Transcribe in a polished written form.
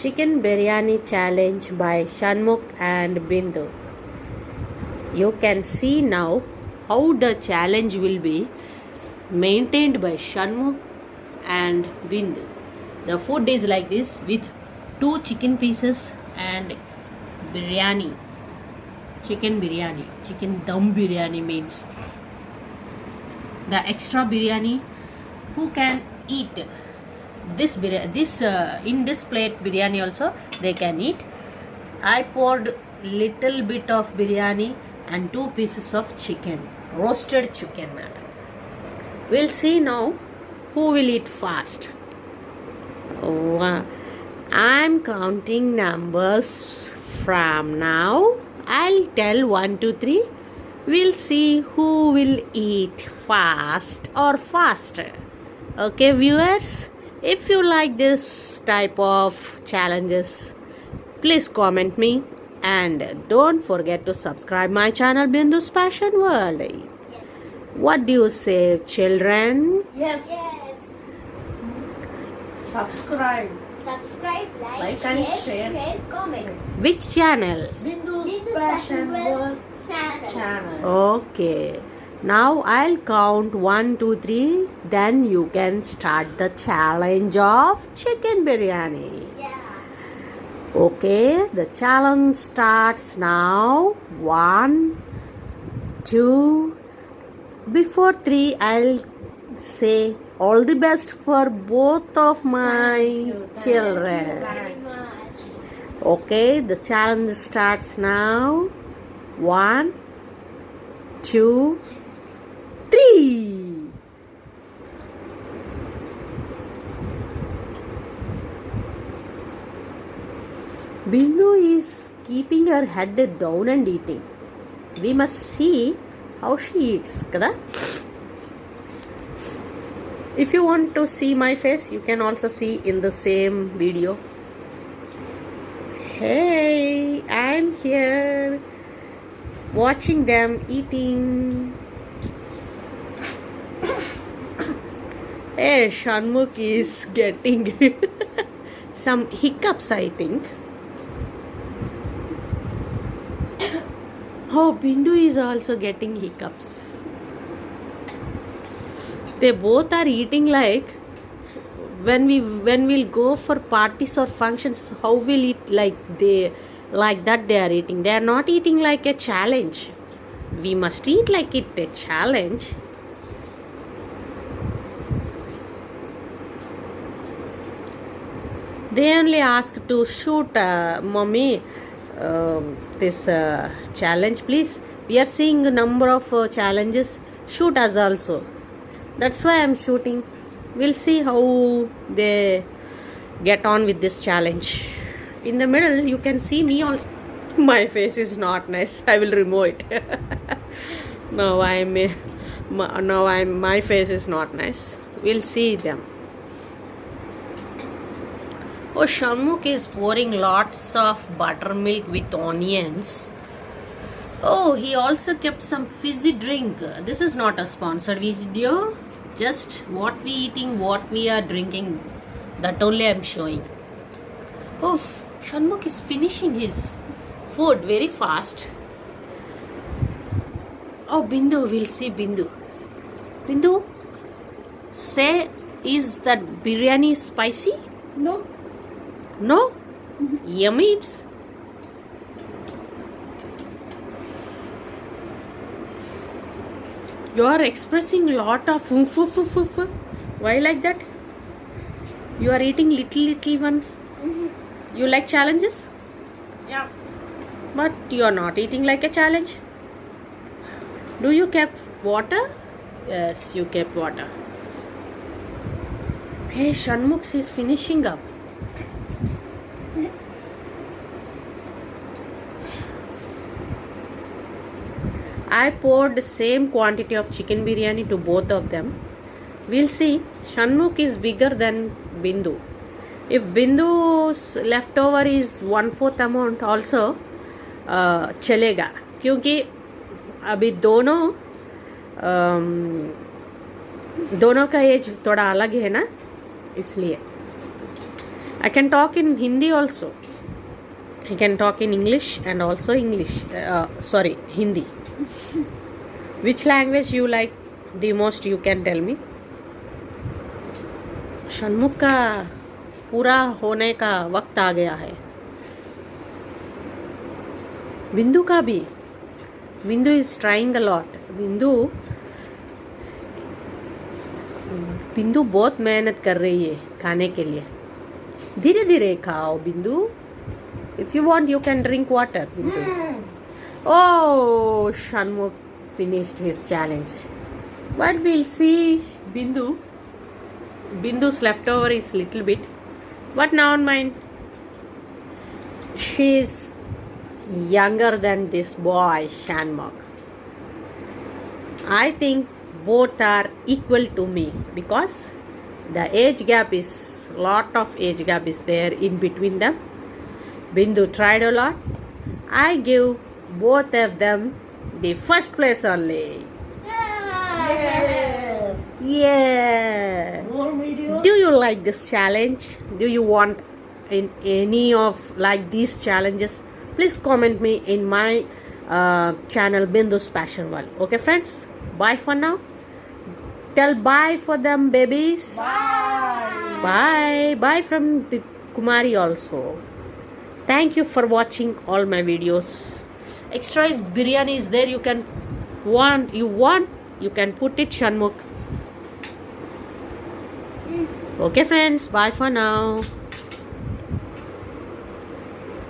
Chicken biryani challenge by Shanmukh and Bindu. You can see now how the challenge will be maintained by Shanmukh and Bindu. The food is like this with 2 chicken pieces and biryani. Chicken biryani. Chicken dum biryani means. The extra biryani, who can eat this in this plate biryani also they can eat. I poured little bit of biryani and 2 pieces of chicken, roasted chicken. We'll see now who will eat fast. I'm counting numbers from now. I'll tell 1, 2, 3. We'll see who will eat fast or faster. Okay, viewers? If you like this type of challenges, please comment me and don't forget to subscribe my channel Bindu's Passion World. Yes. What do you say, children? Yes. Subscribe. Subscribe, Like like, and share, share. comment. Which channel? Bindu's Passion World channel. Okay. Now I'll count 1, 2, 3. Then you can start the challenge of chicken biryani. Yeah. Okay, the challenge starts now. 1, 2. Before 3, I'll say all the best for both of my children. Very much. Okay, the challenge starts now. 1, 2, 3. Bindu is keeping her head down and eating. We must see how she eats, kada? If you want to see my face, you can also see in the same video. Hey, I'm here watching them eating. Hey, Shanmukh is getting some hiccups, I think. Oh, Bindu is also getting hiccups. They both are eating like when we'll go for parties or functions, how will eat like that they are eating. They are not eating like a challenge. We must eat like it a challenge. They only ask to shoot, mommy, this challenge, please. We are seeing a number of challenges. Shoot us also. That's why I'm shooting. We'll see how they get on with this challenge. In the middle, you can see me also. My face is not nice. I will remove it. My face is not nice. We'll see them. Oh, Shanmukh is pouring lots of buttermilk with onions. Oh, he also kept some fizzy drink. This is not a sponsored video. Just what we eating, what we are drinking. That only I am showing. Oh, Shanmukh is finishing his food very fast. Oh, Bindu, we'll see Bindu. Bindu, say, is that biryani spicy? No. No? Yummy it's. You are expressing lot of Why like that? You are eating little ones. You like challenges? Yeah. But you are not eating like a challenge. Do you kept water? Yes, you kept water. Hey, Shanmukh is finishing up. I poured the same quantity of chicken biryani to both of them. We'll see. Shanmukh is bigger than Bindu. If Bindu's leftover is 1/4 amount also चलेगा, क्योंकि अभी दोनों का as थोड़ा अलग है ना, इसलिए I can talk in Hindi also. I can talk in English and also English. Sorry, Hindi. Which language you like the most? You can tell me. Shanmukha का पूरा होने का वक्त आ गया है. बिंदु का भी. बिंदु is trying a lot. बिंदु बहुत मेहनत कर रही है खाने के लिए. धीरे धीरे खाओ बिंदु. If you want, you can drink water, Bindu. Oh, Shanmukh finished his challenge. But we'll see Bindu. Bindu's leftover is little bit. But now mind, she's younger than this boy, Shanmukh. I think both are equal to me because the age gap is, lot of age gap is there in between them. Bindu tried a lot. I give both of them the first place only. Yeah. Yeah. More videos. Do you like this challenge? Do you want in any of like these challenges? Please comment me in my channel Bindu's Passion World. Okay friends, bye for now. Tell bye for them babies. Bye. Bye. Bye from Kumari also. Thank you for watching all my videos. Extra is biryani is there. You can you can put it Shanmukh. Okay friends, bye for now.